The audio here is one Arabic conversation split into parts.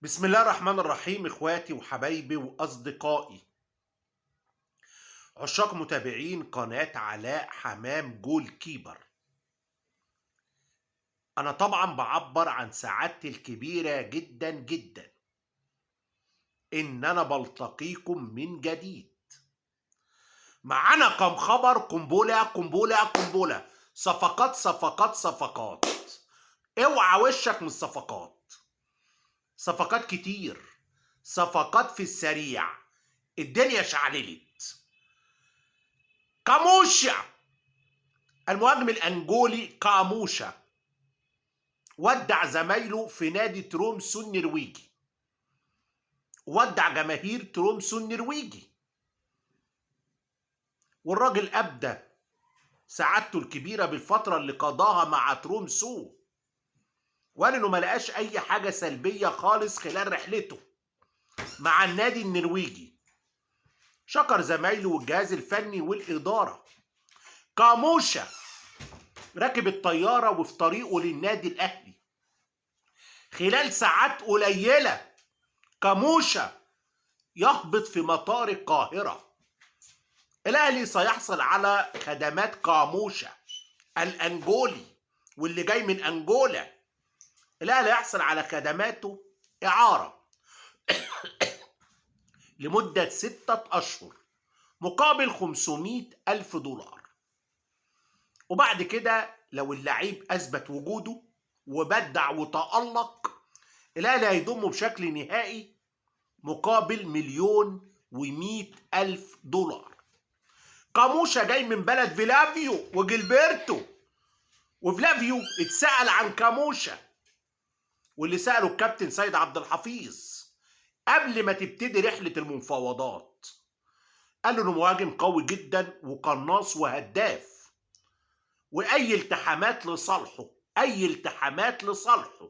بسم الله الرحمن الرحيم. اخواتي وحبايبي واصدقائي عشاق متابعين قناة علاء حمام جول كيبر، انا طبعا بعبر عن سعادتي الكبيرة جدا جدا ان انا بلتقيكم من جديد. معانا كم خبر، قنبلة قنبلة قنبلة، صفقات صفقات صفقات. اوعى وشك من الصفقات، صفقات كتير، صفقات في السريع. الدنيا شعللت. كاموشا المهاجم الأنجولي كاموشا ودع زمايله في نادي ترومسو النرويجي، ودع جماهير ترومسو النرويجي، والراجل أبدى سعادته الكبيرة بالفترة اللي قضاها مع ترومسو، وقال إنه ما لقاش أي حاجة سلبية خالص خلال رحلته مع النادي النرويجي. شكر زمايله والجهاز الفني والإدارة. كاموشا راكب الطيارة وفي طريقه للنادي الأهلي. خلال ساعات قليلة كاموشا يهبط في مطار القاهرة. الأهلي سيحصل على خدمات كاموشا الأنجولي واللي جاي من أنجولا. الأهلي يحصل على خدماته إعارة لمدة 6 أشهر مقابل 500,000 دولار. وبعد كده لو اللعيب أثبت وجوده وبدع وتألق، الأهلي هيضمه بشكل نهائي مقابل 1,100,000 دولار. كاموشا جاي من بلد فيلافيو وجilberto، وفلافيو اتسأل عن كاموشا، واللي سأله الكابتن سيد عبد الحفيظ قبل ما تبتدي رحلة المفاوضات. قال له انه مهاجم قوي جدا وقناص وهداف، واي التحامات لصالحه، اي التحامات لصالحه.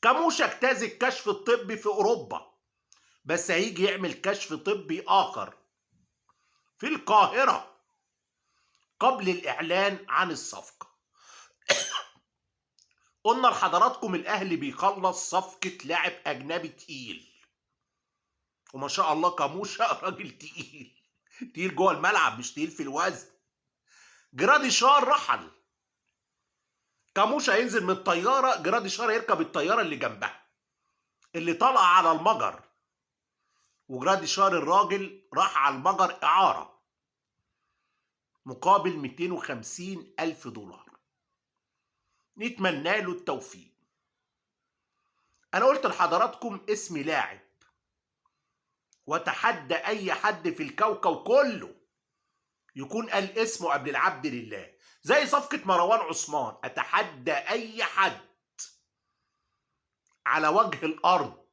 كاموشا اجتاز الكشف الطبي في اوروبا، بس هيجي يعمل كشف طبي اخر في القاهرة قبل الإعلان عن الصفقة. قلنا لحضراتكم الأهلي بيخلص صفقة لاعب أجنبي تقيل، وما شاء الله كاموشا راجل تقيل، تقيل جوه الملعب مش تقيل في الوزن. جراديشار رحل، كاموشا هينزل من الطيارة، جراديشار يركب الطيارة اللي جنبها اللي طالعة على المجر، وجراديشار الراجل راح على المجر إعارة مقابل 250,000 دولار. نتمنى له التوفيق. أنا قلت لحضراتكم اسم لاعب وتحدى أي حد في الكوكب كله يكون قال اسمه قبل العبد لله، زي صفقة مروان عثمان. أتحدى أي حد على وجه الأرض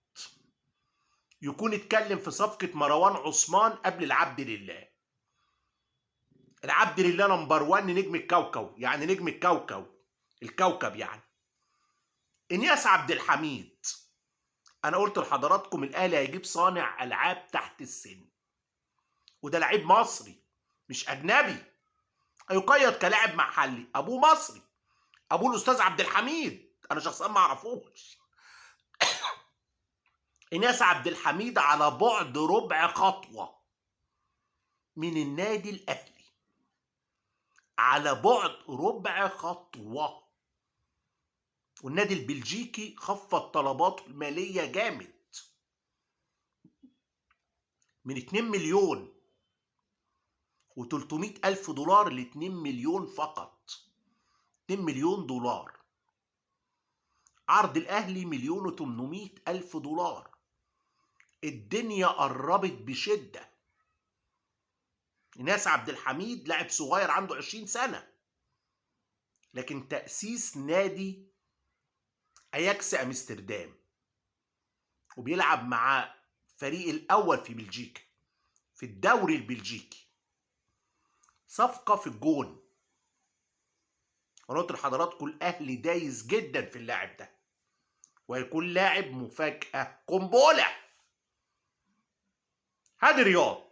يكون اتكلم في صفقة مروان عثمان قبل العبد لله. العبد لله نمبر 1 نجم الكوكب، يعني نجم الكوكب، الكوكب يعني. إنياس عبد الحميد، أنا قلت لحضراتكم الأهلي هيجيب صانع ألعاب تحت السن، وده لعيب مصري مش أجنبي، هيقيد كلاعب محلي. أبوه مصري، أبوه الأستاذ عبد الحميد، أنا شخصيا ما أعرفوش. إنياس عبد الحميد على بعد ربع خطوة من النادي الأهلي، على بعد ربع خطوة. والنادي البلجيكي خفض طلباته المالية جامد من 2 مليون و300 ألف دولار ل 2 مليون فقط، 2 مليون دولار. عرض الأهلي 1,800,000 ألف دولار. الدنيا قربت بشدة. إنياس عبد الحميد لاعب صغير عنده 20 سنة، لكن تأسيس نادي أياكس أمستردام، وبيلعب مع فريق الأول في بلجيكا في الدوري البلجيكي. صفقة في الجون. أنا قلت لحضراتكم الأهلي دايس جدا في اللاعب ده، وهيكون لاعب مفاجأة قنبلة. هادي رياض،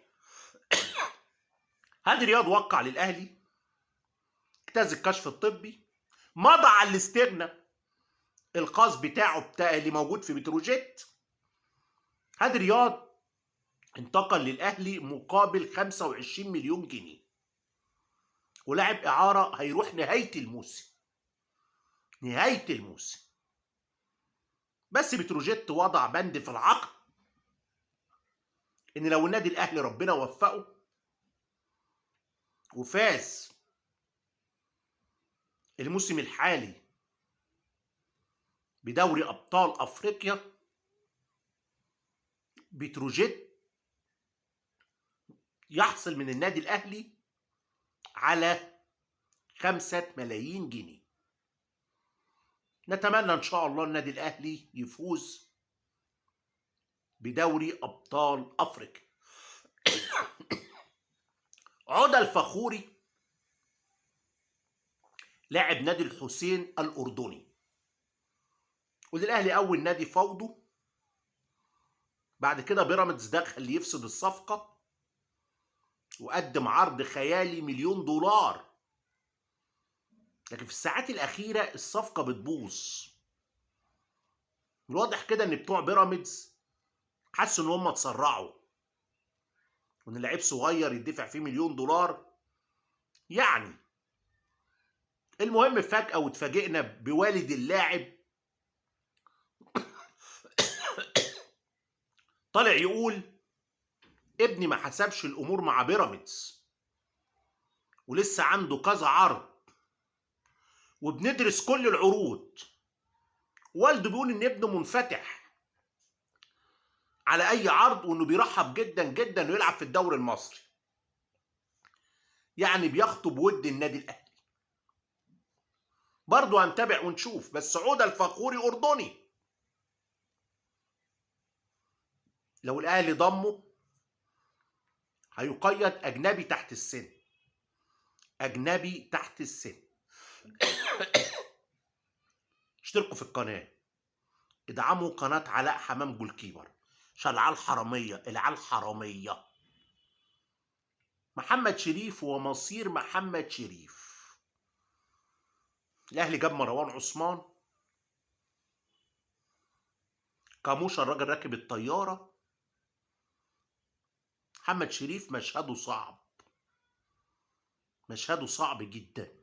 هادي رياض وقع للأهلي، اجتاز الكشف الطبي، مضى على الاستغنى الخاص بتاعه اللي موجود في بتروجيت. هادي رياض انتقل للاهلي مقابل 25 مليون جنيه، ولاعب اعاره هيروح نهايه الموسم، نهايه الموسم. بس بتروجيت وضع بند في العقد ان لو النادي الاهلي ربنا وفقه وفاز الموسم الحالي بدوري ابطال افريقيا، بتروجيت يحصل من النادي الاهلي على 5 ملايين جنيه. نتمنى ان شاء الله النادي الاهلي يفوز بدوري ابطال افريقيا. عودة الفخوري لاعب نادي الحسين الاردني، والاهلي اول نادي فوضه. بعد كده بيراميدز دخل يفسد الصفقه وقدم عرض خيالي $1,000,000، لكن في الساعات الاخيره الصفقه بتبوظ. الواضح كده ان بتوع بيراميدز حسوا ان هم اتسرعوا، وان لعيب صغير يدفع فيه $1,000,000 يعني. المهم فجأة واتفاجئنا بوالد اللاعب طالع يقول ابني ما حسبش الامور مع بيراميدز ولسه عنده كذا عرض وبندرس كل العروض. والده بيقول ان ابنه منفتح على اي عرض، وانه بيرحب جدا جدا انه يلعب في الدوري المصري، يعني بيخطب ود النادي الاهلي. برضه هنتابع ونشوف. بس عودة الفخوري اردني، لو الاهلي ضمه هيقيد اجنبي تحت السن، اجنبي تحت السن. اشتركوا في القناه، ادعموا قناه علاء حمام جول كيبر عشان العيال حراميه، العيال حراميه. محمد شريف ومصير محمد شريف. الاهلي جاب مروان عثمان، كاموشا الراجل راكب الطياره. محمد شريف مشهده صعب، مشهده صعب جدا.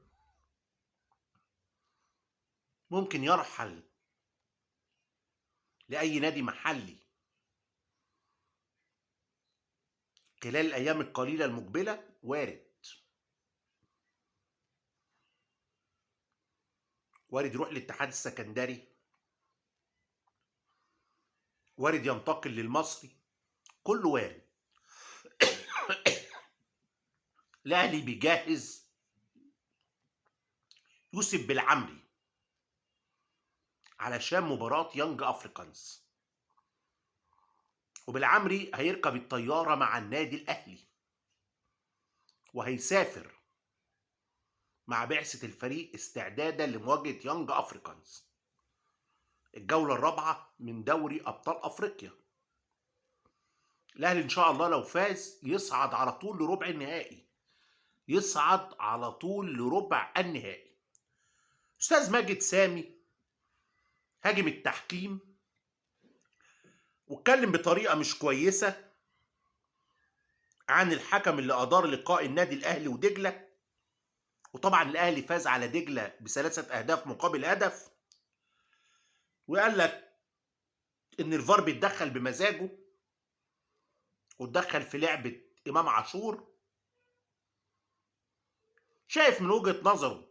ممكن يرحل لأي نادي محلي خلال الأيام القليلة المقبلة، وارد. وارد يروح للاتحاد السكندري، وارد ينتقل للمصري، كله وارد. الأهلي بيجهز يوسف بالعمري علشان مباراة يانج أفريكانز، وبالعمري هيركب الطيارة مع النادي الأهلي وهيسافر مع بعثة الفريق استعدادا لمواجهة يانج أفريكانز الجولة الرابعة من دوري أبطال أفريقيا. الأهلي إن شاء الله لو فاز يصعد على طول لربع النهائي، يصعد على طول لربع النهائي. أستاذ ماجد سامي هاجم التحكيم واتكلم بطريقة مش كويسة عن الحكم اللي أدار لقاء النادي الأهلي ودجلة. وطبعا الأهلي فاز على دجلة ب3 أهداف مقابل هدف، وقال لك إن الفار بيتدخل بمزاجه واتدخل في لعبة إمام عاشور. شايف من وجهة نظره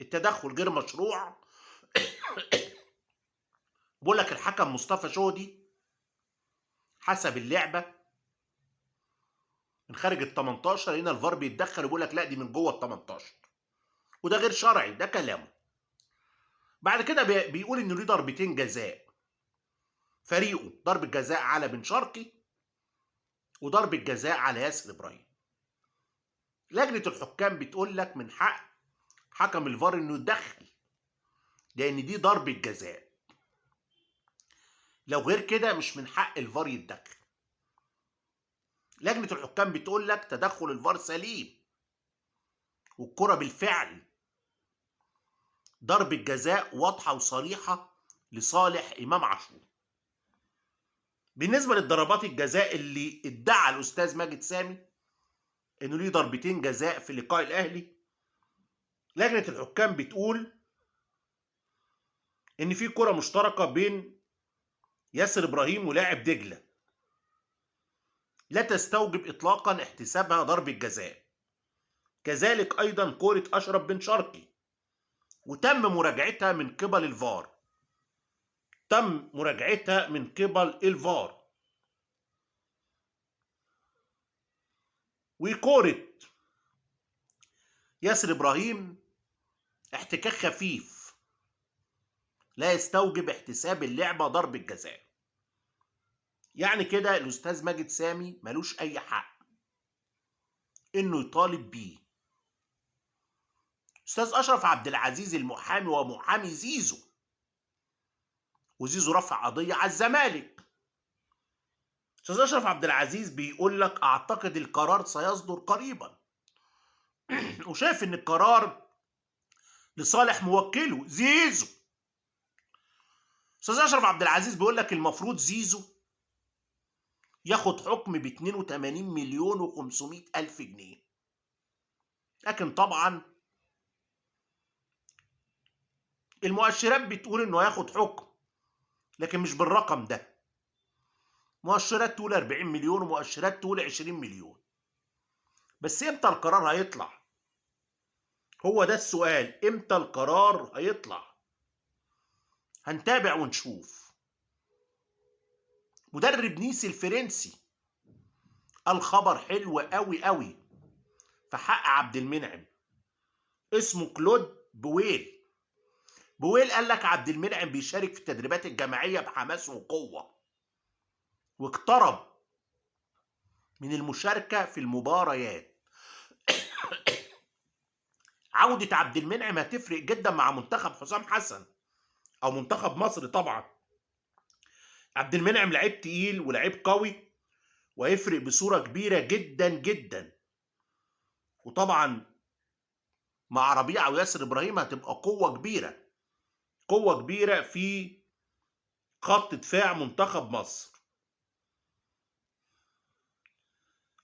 التدخل غير مشروع. بقول لك الحكم مصطفى شودي حسب اللعبة من خارج ال 18، هنا الفار بيتدخل ويقول لك لا دي من جوه ال 18، وده غير شرعي، ده كلامه. بعد كده بيقول انه ليه ضربتين جزاء، فريقه ضربة جزاء على بن شرقي وضربة جزاء على ياسر ابراهيم. لجنة الحكام بتقول لك من حق حكم الفار انه يتدخل لان دي ضربة جزاء، لو غير كده مش من حق الفار يتدخل. لجنة الحكام بتقول لك تدخل الفار سليم والكرة بالفعل ضربة جزاء واضحة وصريحة لصالح إمام عاشور. بالنسبة للضربات الجزاء اللي ادعى الأستاذ ماجد سامي إنه ليه ضربتين جزاء في لقاء الأهلي، لجنة الحكام بتقول إن في كرة مشتركة بين ياسر إبراهيم ولاعب دجلة لا تستوجب إطلاقا احتسابها ضربة جزاء. كذلك أيضا كرة أشرف بن شرقي، وتم مراجعتها من قبل الفار. تم مراجعتها من قبل الفار. وكرة ياسر إبراهيم احتكاك خفيف لا يستوجب احتساب اللعبة ضربة جزاء. يعني كده الأستاذ ماجد سامي ملوش أي حق إنه يطالب بيه. أستاذ أشرف عبد العزيز المحامي ومحامي زيزو، وزيزو رفع قضية على الزمالك. أستاذ أشرف عبد العزيز بيقول لك أعتقد القرار سيصدر قريبا، وشايف إن القرار لصالح موكله زيزو. أستاذ أشرف عبد العزيز بيقول لك المفروض زيزو ياخد حكم ب 82 مليون و500 ألف جنيه، لكن طبعا المؤشرات بتقول إنه هياخد حكم، لكن مش بالرقم ده. مؤشرات تقول 40 مليون ومؤشرات تقول 20 مليون. بس امتى القرار هيطلع؟ هو ده السؤال، امتى القرار هيطلع؟ هنتابع ونشوف. مدرب نيس الفرنسي قال خبر حلو قوي قوي في حق عبد المنعم، اسمه كلود بويل. بويل قال لك عبد المنعم بيشارك في التدريبات الجماعية بحماس وقوة، واقترب من المشاركة في المباريات. عودة عبد المنعم هتفرق جدا مع منتخب حسام حسن او منتخب مصر. طبعا عبد المنعم لعيب تقيل ولعيب قوي، وهيفرق بصورة كبيرة جدا جدا. وطبعا مع ربيعة وياسر ابراهيم هتبقى قوة كبيرة، قوة كبيرة في خط دفاع منتخب مصر.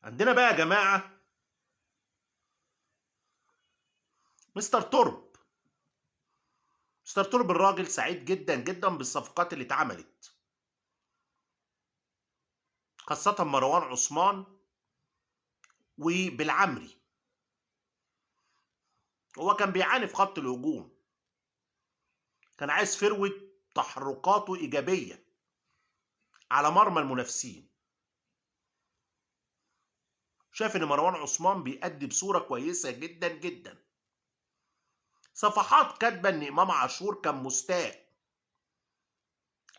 عندنا بقى يا جماعة مستر ترب. مستر ترب الراجل سعيد جدا جدا بالصفقات اللي اتعملت، خاصة مروان عثمان وبالعمري. هو كان بيعاني في خط الهجوم، كان عايز فروة تحركاته إيجابية على مرمى المنافسين. شايف إن مروان عثمان بيأدي بصورة كويسة جدا جدا. صفحات كاتبة إن إمام عاشور كان مستاء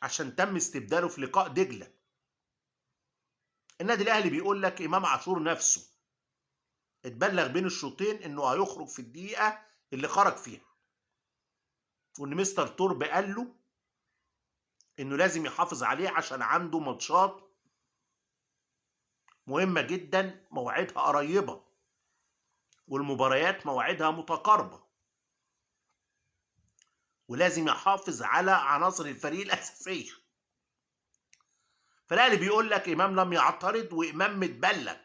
عشان تم استبداله في لقاء دجلة. النادي الأهلي بيقول لك إمام عاشور نفسه اتبلغ بين الشوطين إنه هيخرج في الدقيقة اللي خرج فيها، وإن مستر تورب قال له إنه لازم يحافظ عليه عشان عنده ماتشات مهمة جدا مواعيدها قريبة، والمباريات مواعيدها متقاربة، ولازم يحافظ على عناصر الفريق الأساسية. فالأهلي بيقول لك إمام لم يعترض، وإمام متبلغ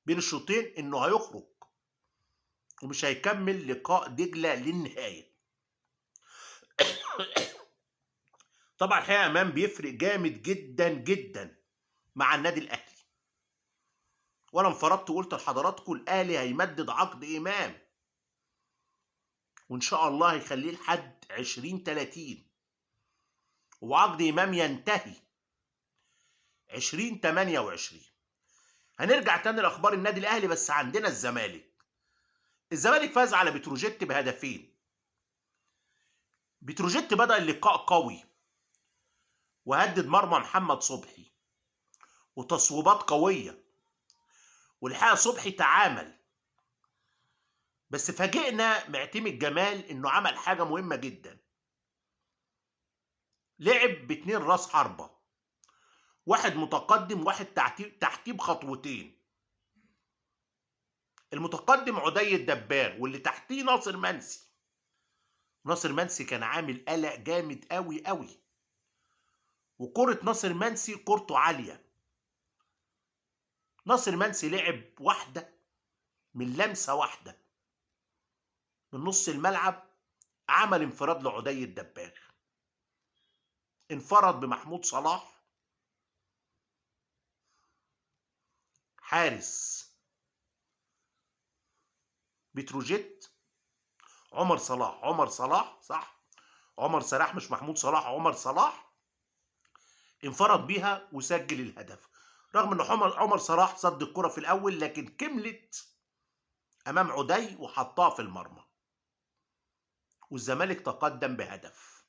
بين الشوطين إنه هيخرج ومش هيكمل لقاء دجلة للنهاية. طبعا الحقيقة إمام بيفرق جامد جدا جدا مع النادي الأهلي، وأنا انفردت وقلت لحضراتكم الأهلي هيمدد عقد إمام، وإن شاء الله هيخليه لحد 2030، وعقد إمام ينتهي 2028. هنرجع تاني لأخبار النادي الأهلي، بس عندنا الزمالك. الزمالك فاز على بتروجيت بهدفين. بتروجيت بدأ اللقاء قوي وهدد مرمى محمد صبحي وتصويبات قوية، والحقيقة صبحي تعامل، بس فاجئنا معتمد جمال انه عمل حاجة مهمة جدا. لعب باتنين راس حربة، واحد متقدم واحد تحتيه بخطوتين. المتقدم عدي الدباغ واللي تحتيه ناصر منسي. ناصر منسي كان عامل قلق جامد قوي قوي، وكرة ناصر منسي كورته عالية. ناصر منسي لعب واحدة من لمسة واحدة من نص الملعب، عمل انفراد لعدي الدباغ، انفرد بمحمود صلاح حارس بتروجيت. عمر صلاح صح، عمر صلاح مش محمود صلاح، عمر صلاح انفرد بيها وسجل الهدف، رغم ان عمر صلاح صد الكرة في الاول لكن كملت امام عدي وحطها في المرمى، والزمالك تقدم بهدف.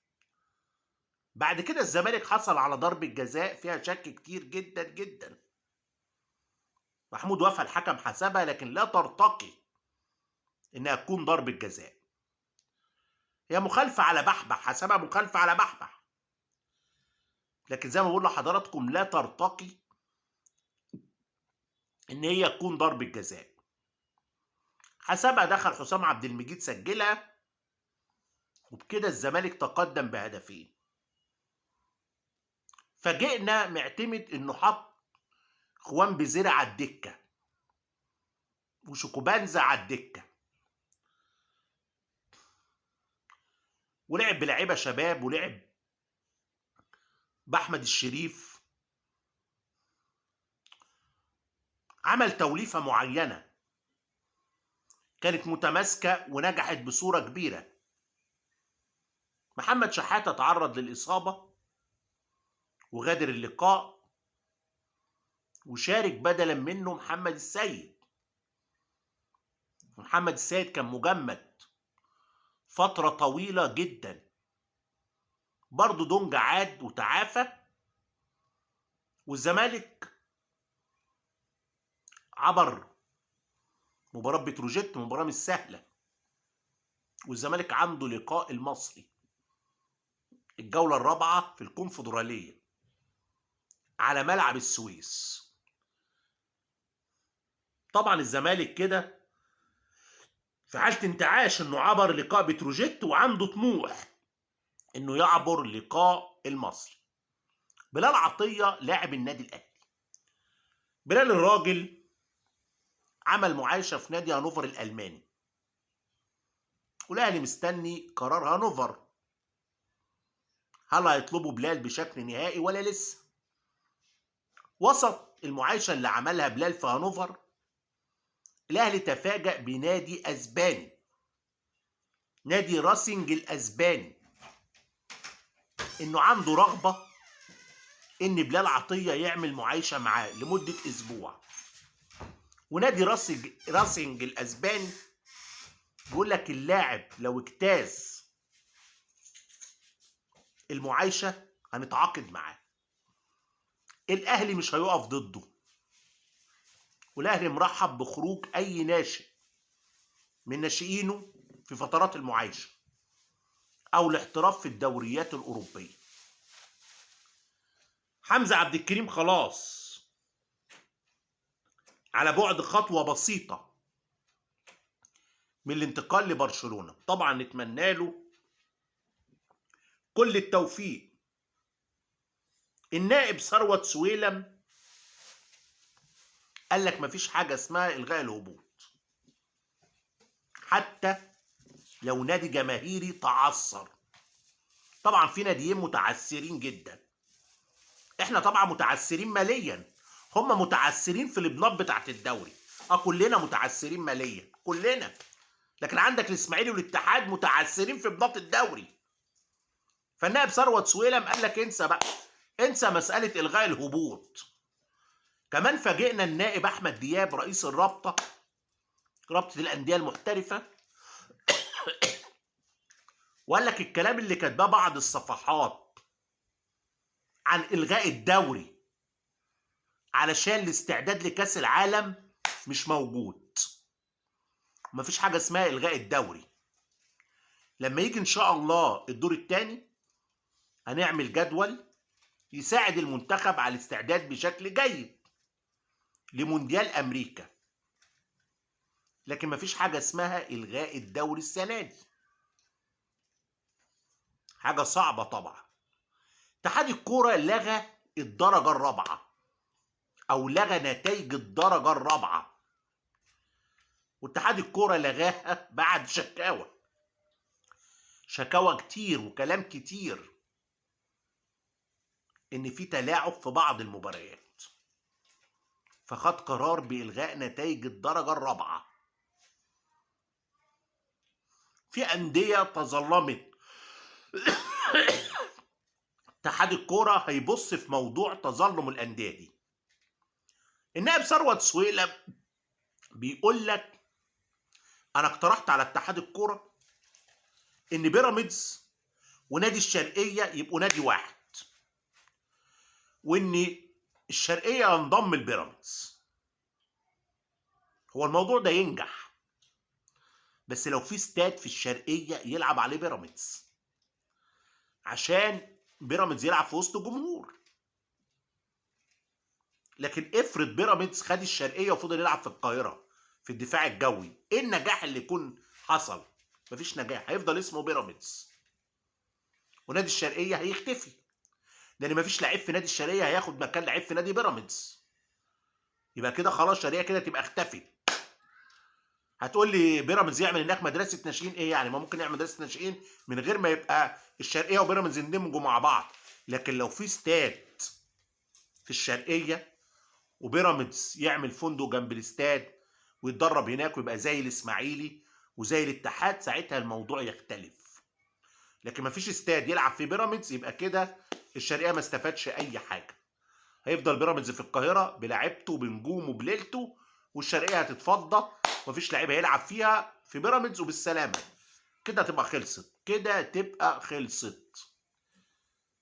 بعد كده الزمالك حصل على ضربة جزاء فيها شك كتير جدا جدا، محمود وفا الحكم حسبها لكن لا ترتقي انها تكون ضربة جزاء، هي مخالفة على بحبح، حسبها مخالفة على بحبح، لكن زي ما بقول لحضراتكم لا ترتقي ان هي تكون ضربة جزاء. حسبها، دخل حسام عبد المجيد سجلها، وبكده الزمالك تقدم بهدفين. فاجئنا معتمد انه حط خوان بزيرة على الدكة وشوكوبانزا على الدكة، ولعب بلاعيبه شباب، ولعب باحمد الشريف، عمل توليفة معينة كانت متماسكة ونجحت بصورة كبيرة. محمد شحاتة تعرض للإصابة وغادر اللقاء، وشارك بدلا منه محمد السيد. محمد السيد كان مجمد فترة طويلة جدا، برضه دونج عاد وتعافى، والزمالك عبر مباراة بتروجيت، مباراة مش سهلة، والزمالك عنده لقاء المصري الجولة الرابعة في الكونفدرالية على ملعب السويس. طبعا الزمالك كده في حالة انتعاش انه عبر لقاء بتروجيت وعنده طموح انه يعبر لقاء المصري. بلال عطية لاعب النادي الاهلي، بلال الراجل عمل معايشة في نادي هانوفر الالماني، والاهلي مستني قرار هانوفر، هل هيطلبوا بلال بشكل نهائي ولا لسه. وسط المعايشة اللي عملها بلال في هانوفر، الاهلي تفاجأ بنادي اسباني، نادي راسينج الاسباني، انه عنده رغبة ان بلال عطية يعمل معايشة معاه لمدة اسبوع. ونادي راسينج الاسباني بيقول لك اللاعب لو اجتاز المعايشة هنتعاقد معاه، الاهلي مش هيقف ضده، والاهلي مرحب بخروج اي ناشئ من ناشئينه في فترات المعايشة او الاحتراف في الدوريات الاوروبية. حمزة عبد الكريم خلاص على بعد خطوة بسيطة من الانتقال لبرشلونة، طبعا نتمنى له كل التوفيق. النائب ثروت سويلم قال لك مفيش حاجة اسمها إلغاء الهبوط، حتى لو نادي جماهيري تعثر. طبعا في ناديين متعثرين جدا، احنا طبعا متعثرين ماليا، هم متعثرين في البنات بتاعت الدوري، كلنا متعثرين ماليا كلنا، لكن عندك الاسماعيلي والاتحاد متعثرين في بنات الدوري. فالنائب ثروت سويلم قال لك انسى بقى، انسى مسألة إلغاء الهبوط. كمان فاجئنا النائب أحمد دياب رئيس رابطة الأندية المحترفة، وقال لك الكلام اللي كاتباه بعض الصفحات عن إلغاء الدوري علشان الاستعداد لكأس العالم مش موجود، مفيش حاجة اسمها إلغاء الدوري. لما يجي إن شاء الله الدور الثاني هنعمل جدول يساعد المنتخب على الاستعداد بشكل جيد لمونديال أمريكا، لكن مفيش حاجة اسمها إلغاء الدوري السنة دي. حاجة صعبة طبعا. اتحاد الكورة لغى الدرجة الرابعة، أو لغى نتائج الدرجة الرابعة، واتحاد الكورة لغاها بعد شكاوى كتير وكلام كتير إن في تلاعب في بعض المباريات، فخد قرار بإلغاء نتائج الدرجة الرابعة. في أندية تظلمت. اتحاد الكورة هيبص في موضوع تظلم الأندية دي. النائب ثروت سويلم بيقول لك أنا اقترحت على اتحاد الكورة إن بيراميدز ونادي الشرقية يبقوا نادي واحد، وإن الشرقية ينضم لبيراميدز. هو الموضوع ده ينجح بس لو في استاد في الشرقية يلعب عليه بيراميدز، عشان بيراميدز يلعب في وسط الجمهور. لكن افرض بيراميدز خد الشرقية وفضل يلعب في القاهرة في الدفاع الجوي، ايه النجاح اللي يكون حصل؟ مفيش نجاح، هيفضل اسمه بيراميدز ونادي الشرقية هيختفي، لان مفيش لعيب في نادي الشرقية هياخد مكان لعيب في نادي بيراميدز. يبقى كده خلاص الشرقية كده تبقى اختفت. هتقول لي بيراميدز يعمل هناك مدرسة ناشئين؟ ايه يعني، ما ممكن يعمل مدرسة ناشئين من غير ما يبقى الشرقية وبيراميدز يندمجوا مع بعض. لكن لو في استاد في الشرقية وبيراميدز يعمل فندق جنب الاستاد ويتدرب هناك ويبقى زي الاسماعيلي وزي الاتحاد، ساعتها الموضوع يختلف. لكن مفيش استاد يلعب فيه بيراميدز، يبقى كده الشرقية ما استفادش اي حاجة. هيفضل بيراميدز في القاهرة بلاعيبته بنجومه بليلته، والشرقية هتتفضى مفيش لعيب هيلعب فيها في بيراميدز، وبالسلامة كده تبقى خلصت. كده تبقى خلصت.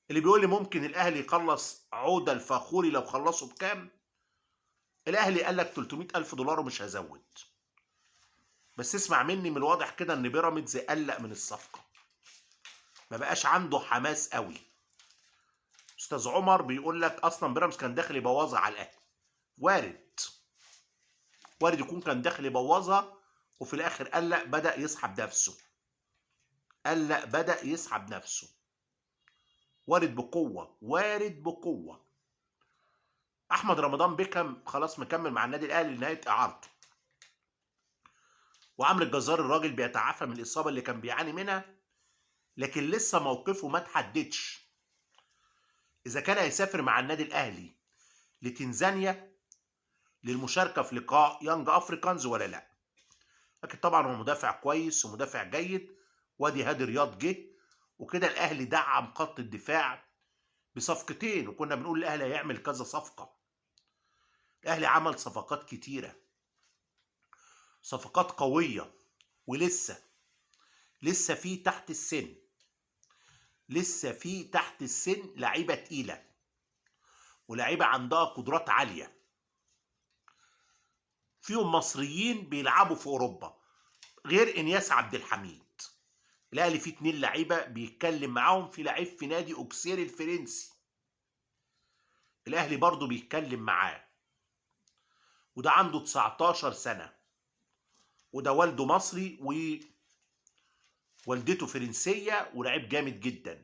اللي بيقول لي ممكن الاهلي يخلص عودة الفخوري لو خلصوا بكام؟ الاهلي قال لك 300,000 دولار ومش هزود. بس اسمع مني، من الواضح كده ان بيراميدز قلق من الصفقة، ما بقاش عنده حماس قوي. استاذ عمر بيقول لك اصلا بيراميدز كان داخل يبوظها على الاهلي. وارد يكون كان داخل يبوظها وفي الاخر قلق بدأ يسحب نفسه. وارد بقوة. احمد رمضان بيكم خلاص مكمل مع النادي الاهلي لنهاية اعارته. وعمرو الجزار الراجل بيتعافى من الاصابة اللي كان بيعاني منها، لكن لسه موقفه ما تحددش اذا كان هيسافر مع النادي الاهلي لتنزانيا للمشاركة في لقاء يانج افريكانز ولا لا. لكن طبعا هو مدافع كويس ومدافع جيد، وادي هادي رياض جه، وكده الاهلي دعم خط الدفاع بصفقتين، وكنا بنقول الاهلي هيعمل كذا صفقة. الاهلي عمل صفقات كتيرة، صفقات قوية، ولسه في تحت السن لعيبة تقيلة ولعيبة عندها قدرات عالية، فيهم مصريين بيلعبوا في اوروبا غير انياس عبد الحميد. الاهلي فيه 2 لعيبة بيتكلم معاهم، في لعيب في نادي اوكسير الفرنسي الاهلي برضو بيتكلم معاه، وده عنده 19 سنة، وده والده مصري ووالدته فرنسية، ولعيب جامد جدا،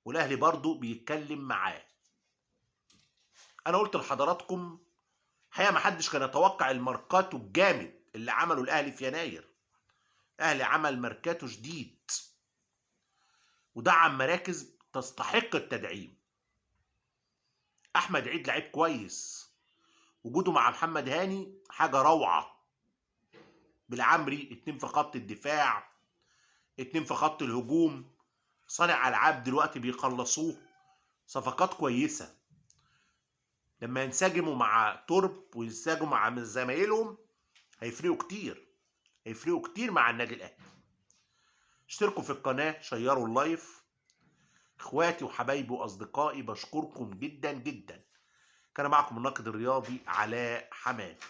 والاهلي برضو بيتكلم معاه. انا قلت لحضراتكم الحقيقة محدش كان يتوقع الماركاتو الجامد اللي عمله الاهلي في يناير. الاهلي عمل ماركاتو جديد ودعم مراكز تستحق التدعيم. احمد عيد لعيب كويس، وجوده مع محمد هاني حاجة روعة. بالعمري 2 في خط الدفاع، 2 في خط الهجوم، صانع العاب دلوقتي بيخلصوه. صفقات كويسة لما ينسجموا مع تورب وينسجموا مع زمايلهم هيفرقوا كتير مع النادي الاهلي. اشتركوا في القناة، شيروا اللايف. اخواتي وحبايبي واصدقائي بشكركم جدا جدا. كان معكم الناقد الرياضي علاء حماد.